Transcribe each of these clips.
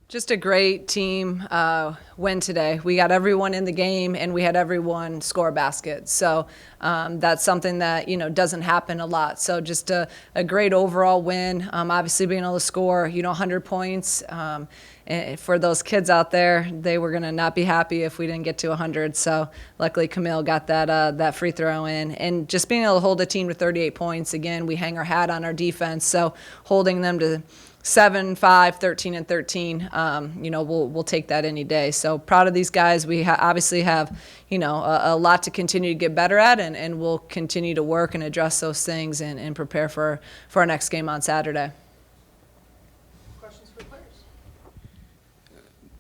Just a great team win today. We got everyone in the game, and we had everyone score a basket. So that's something that, doesn't happen a lot. So just a great overall win. Obviously being able to score, 100 points. For those kids out there, they were going to not be happy if we didn't get to 100. So luckily Camille got that free throw in. And just being able to hold a team to 38 points, again, we hang our hat on our defense. So holding them to 7, 5, 13, and 13, we'll take that any day. So proud of these guys. We obviously have, a lot to continue to get better at, and we'll continue to work and address those things and prepare for our next game on Saturday. Questions for players?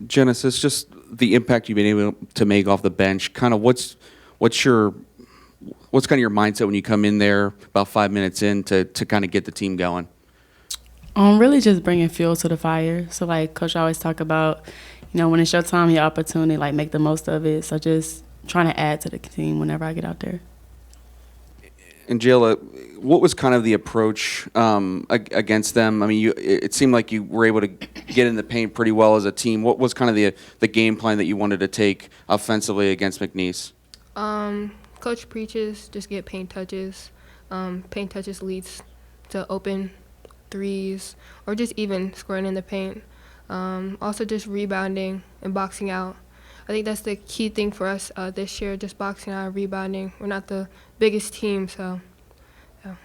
Genesis, just the impact you've been able to make off the bench. Kind of what's kind of your mindset when you come in there about 5 minutes in to kind of get the team going? Really just bringing fuel to the fire. So, Coach always talk about, when it's your time, your opportunity, make the most of it. So just trying to add to the team whenever I get out there. And Jayla, what was kind of the approach against them? I mean, it seemed like you were able to get in the paint pretty well as a team. What was kind of the game plan that you wanted to take offensively against McNeese? Coach preaches, just get paint touches. Paint touches leads to open threes, or just even scoring in the paint. Also just rebounding and boxing out. I think that's the key thing for us this year, just boxing out and rebounding. We're not the biggest team, so yeah.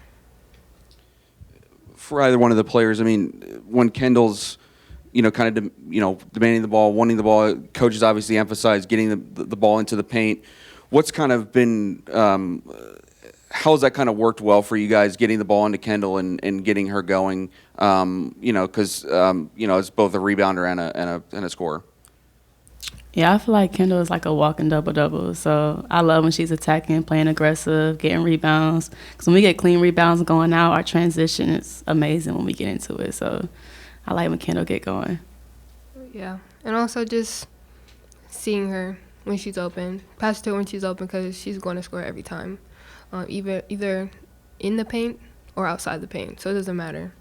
For either one of the players, I mean, when Kendall's, kind of, demanding the ball, wanting the ball, coaches obviously emphasize getting the ball into the paint. What's kind of been how has that kind of worked well for you guys, getting the ball into Kendall and getting her going? Because it's both a rebounder and a scorer. Yeah, I feel like Kendall is like a walking double-double. So I love when she's attacking, playing aggressive, getting rebounds. Because when we get clean rebounds going out, our transition is amazing when we get into it. So I like when Kendall get going. Yeah, and also just seeing her when she's open, pass to her when she's open, because she's going to score every time. Either in the paint or outside the paint, so it doesn't matter.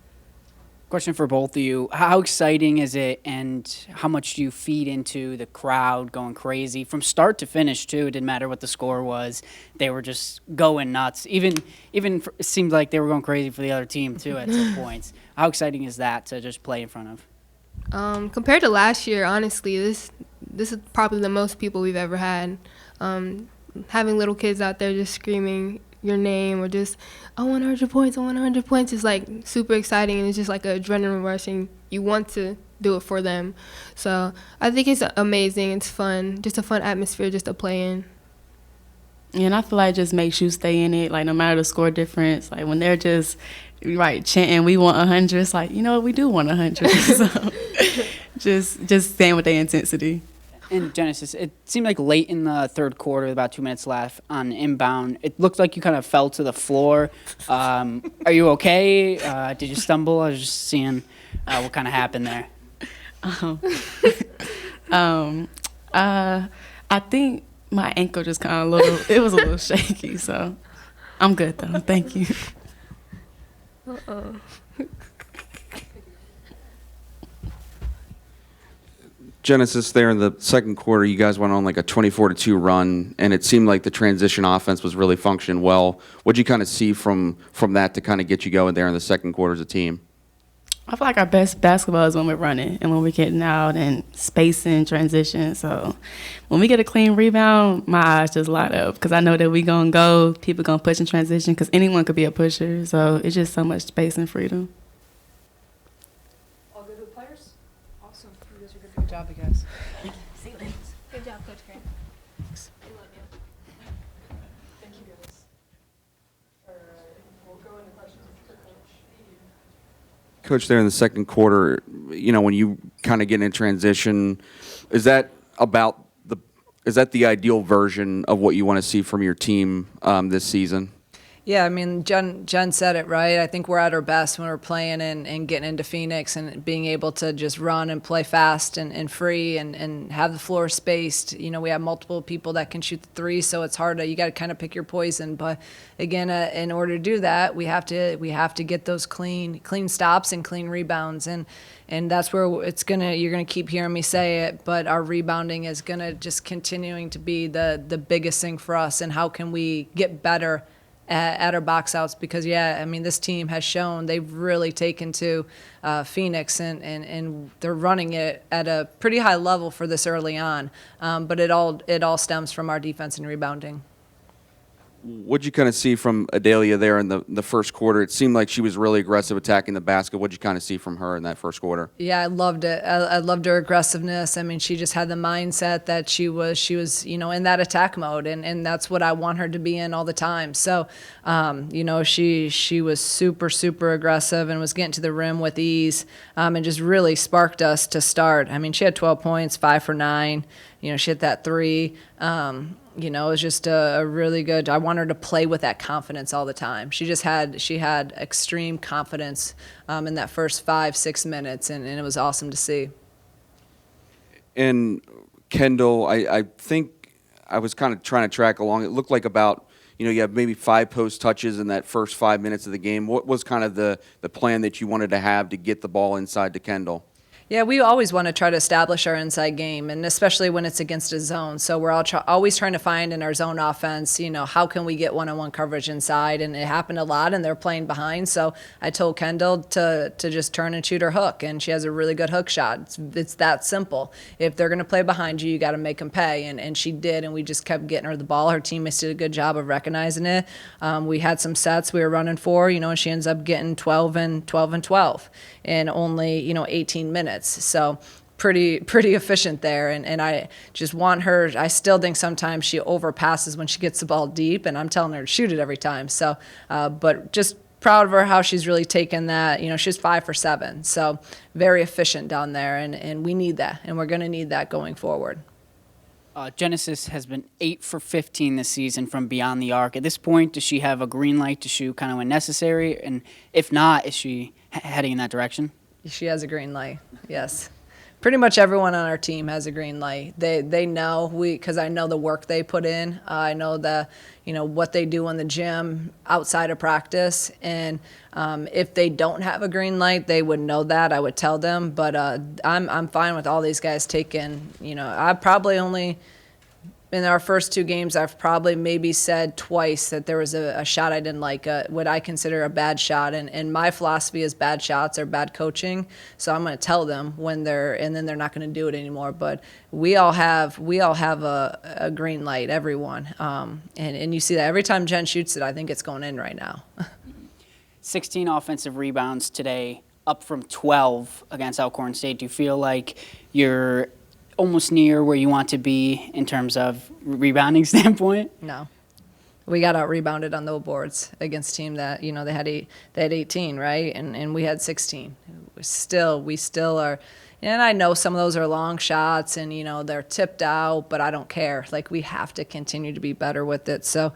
Question for both of you. How exciting is it, and how much do you feed into the crowd going crazy? From start to finish, too, it didn't matter what the score was. They were just going nuts. Even it seemed like they were going crazy for the other team, too, at some points. How exciting is that to just play in front of? Compared to last year, honestly, this is probably the most people we've ever had. Having little kids out there just screaming your name, or just, I want 100 points, I want 100 points, is super exciting, and it's just like an adrenaline rush, and you want to do it for them. So I think it's amazing. It's fun, just a fun atmosphere just to play in. Yeah, and I feel like it just makes you stay in it, no matter the score difference. When they're just, chanting, we want 100, it's we do want 100. So just staying with their intensity. And Genesis, it seemed like late in the third quarter, about 2 minutes left on inbound, it looked like you kind of fell to the floor. Are you okay? Did you stumble? I was just seeing what kind of happened there. I think my ankle just kind of it was a little shaky, so I'm good though. Thank you. Genesis, there in the second quarter, you guys went on a 24-2 run, and it seemed like the transition offense was really functioning well. What did you kind of see from that to kind of get you going there in the second quarter as a team? I feel like our best basketball is when we're running and when we're getting out and spacing, transition. So when we get a clean rebound, my eyes just light up, because I know that we going to go, people going to push in transition, because anyone could be a pusher. So it's just so much space and freedom. Good job, you guys. See you later. Good job, Coach Grant. Thanks. We love you. Thank you, guys. All right, we'll go into questions for Coach. Coach, there in the second quarter, when you kind of get in transition, is that the ideal version of what you want to see from your team this season? Yeah, I mean, Jen said it right. I think we're at our best when we're playing and getting into Phoenix and being able to just run and play fast and free and have the floor spaced. You know, we have multiple people that can shoot the three, so it's hard to, you got to kind of pick your poison. But again, in order to do that, we have to get those clean stops and clean rebounds, and that's where you're gonna keep hearing me say it, but our rebounding is gonna just continuing to be the biggest thing for us, and how can we get better at our box outs, because I mean, this team has shown they've really taken to Phoenix and they're running it at a pretty high level for this early on, but it all stems from our defense and rebounding. What'd you kind of see from Adalia there in the first quarter? It seemed like she was really aggressive attacking the basket. What'd you kind of see from her in that first quarter? Yeah, I loved it. I loved her aggressiveness. I mean, she just had the mindset that she was, in that attack mode, and that's what I want her to be in all the time. So, she was super, super aggressive and was getting to the rim with ease, and just really sparked us to start. I mean, she had 12 points, 5 for 9. She hit that three. It was just a really good. I want her to play with that confidence all the time. She had extreme confidence in that first 5-6 minutes, and it was awesome to see. And Kendall, I think I was kind of trying to track along. It looked like about, you have maybe 5 post touches in that first 5 minutes of the game. What was kind of the plan that you wanted to have to get the ball inside to Kendall? Yeah, we always want to try to establish our inside game, and especially when it's against a zone. So we're always trying to find in our zone offense, how can we get one-on-one coverage inside? And it happened a lot, and they're playing behind. So I told Kendall to just turn and shoot her hook, and she has a really good hook shot. It's that simple. If they're going to play behind you, you got to make them pay, and she did, and we just kept getting her the ball. Her teammates did a good job of recognizing it. We had some sets we were running for, and she ends up getting 12 and 12 in only 18 minutes. So pretty efficient there, and I just want her. I still think sometimes she overpasses when she gets the ball deep, and I'm telling her to shoot it every time. So, but just proud of her how she's really taken that. She's 5 for 7, so very efficient down there, and we need that, and we're going to need that going forward. Genesis has been 8 for 15 this season from beyond the arc. At this point, does she have a green light to shoot kind of when necessary? And if not, is she heading in that direction? She has a green light, yes. Pretty much everyone on our team has a green light. They know, because I know the work they put in. I know what they do in the gym outside of practice. And if they don't have a green light, they would know that. I would tell them. But I'm fine with all these guys taking. I probably only. In our first 2 games, I've probably maybe said twice that there was a shot I didn't like, what I consider a bad shot. And my philosophy is bad shots are bad coaching. So I'm going to tell them and then they're not going to do it anymore. But we all have a green light, everyone. And you see that every time Jen shoots it, I think it's going in right now. 16 offensive rebounds today, up from 12 against Alcorn State. Do you feel like you're almost near where you want to be in terms of rebounding standpoint? No. We got out rebounded on those boards against a team that, they had 18, right? And we had 16. We still are. And I know some of those are long shots and, they're tipped out, but I don't care. Like, we have to continue to be better with it. So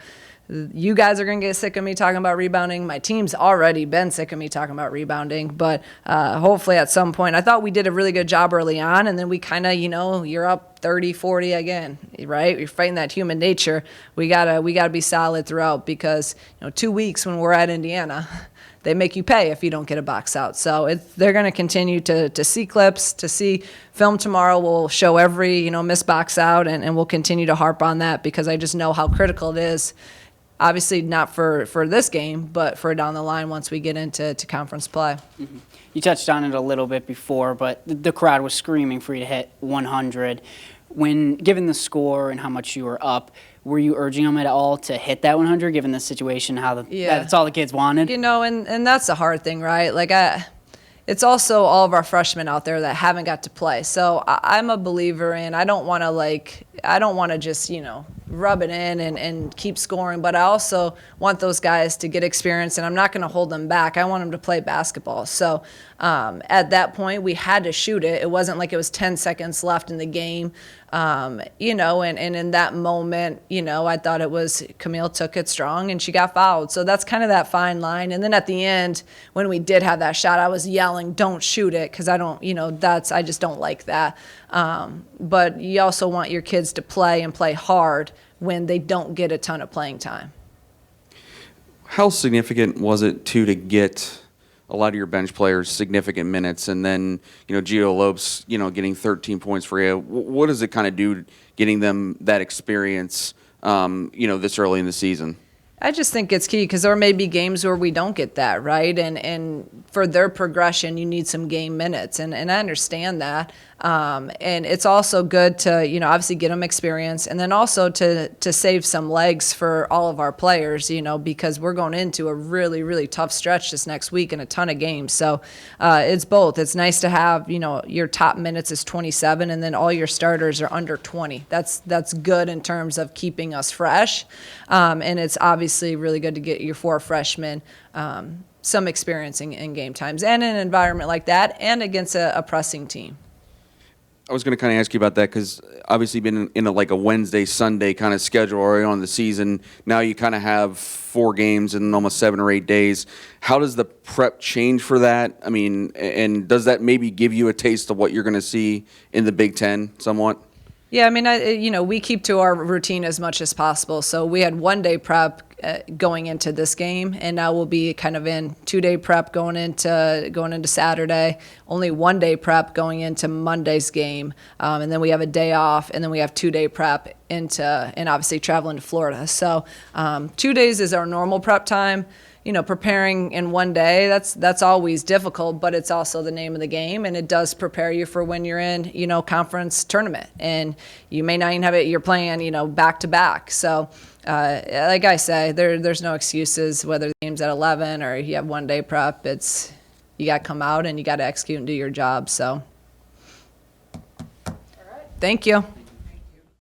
you guys are going to get sick of me talking about rebounding. My team's already been sick of me talking about rebounding, but hopefully at some point. I thought we did a really good job early on, and then we kind of, you're up 30, 40 again, right? You're fighting that human nature. We gotta be solid throughout, because 2 weeks when we're at Indiana, they make you pay if you don't get a box out. So they're going to continue to see clips, to see film tomorrow. We'll show every missed box out, and we'll continue to harp on that, because I just know how critical it is. Obviously not for this game, but for down the line once we get into conference play. Mm-hmm. You touched on it a little bit before, but the crowd was screaming for you to hit 100. When given the score and how much you were up, were you urging them at all to hit that 100, given the situation, that's all the kids wanted? And that's the hard thing, right? Like, it's also all of our freshmen out there that haven't got to play. So I'm a believer in, I don't want to just, rub it in and keep scoring, but I also want those guys to get experience, and I'm not going to hold them back. I want them to play basketball. So at that point, we had to shoot it. It wasn't like it was 10 seconds left in the game, and in that moment, I thought it was Camille took it strong and she got fouled. So that's kind of that fine line. And then at the end, when we did have that shot, I was yelling, "Don't shoot it," because I don't, I just don't like that. But you also want your kids to play and play hard when they don't get a ton of playing time. How significant was it to get a lot of your bench players significant minutes, and then Gio Lopes getting 13 points for you? What does it kind of do getting them that experience this early in the season? I just think it's key because there may be games where we don't get that, right? And for their progression, you need some game minutes, and I understand that. And it's also good to, obviously get them experience, and then also to save some legs for all of our players, because we're going into a really, really tough stretch this next week and a ton of games. So it's both. It's nice to have, your top minutes is 27, and then all your starters are under 20. That's good in terms of keeping us fresh. And it's obviously really good to get your 4 freshmen some experience in game times and in an environment like that and against a pressing team. I was going to kind of ask you about that because obviously been in a Wednesday, Sunday kind of schedule early on in the season. Now you kind of have 4 games in almost 7 or 8 days. How does the prep change for that? I mean, and does that maybe give you a taste of what you're going to see in the Big Ten somewhat? Yeah, I mean, we keep to our routine as much as possible. So we had 1-day prep going into this game, and now we'll be kind of in 2-day prep going into Saturday, only 1-day prep going into Monday's game, and then we have a day off, and then we have 2-day prep and obviously traveling to Florida. So 2 days is our normal prep time. Preparing in 1 day, that's always difficult, but it's also the name of the game, and it does prepare you for when you're in, conference tournament, and you may not even have it, you're playing, back to back. So, like I say, there's no excuses, whether the game's at 11 or you have 1-day prep, you got to come out and you got to execute and do your job. So, all right. Thank you.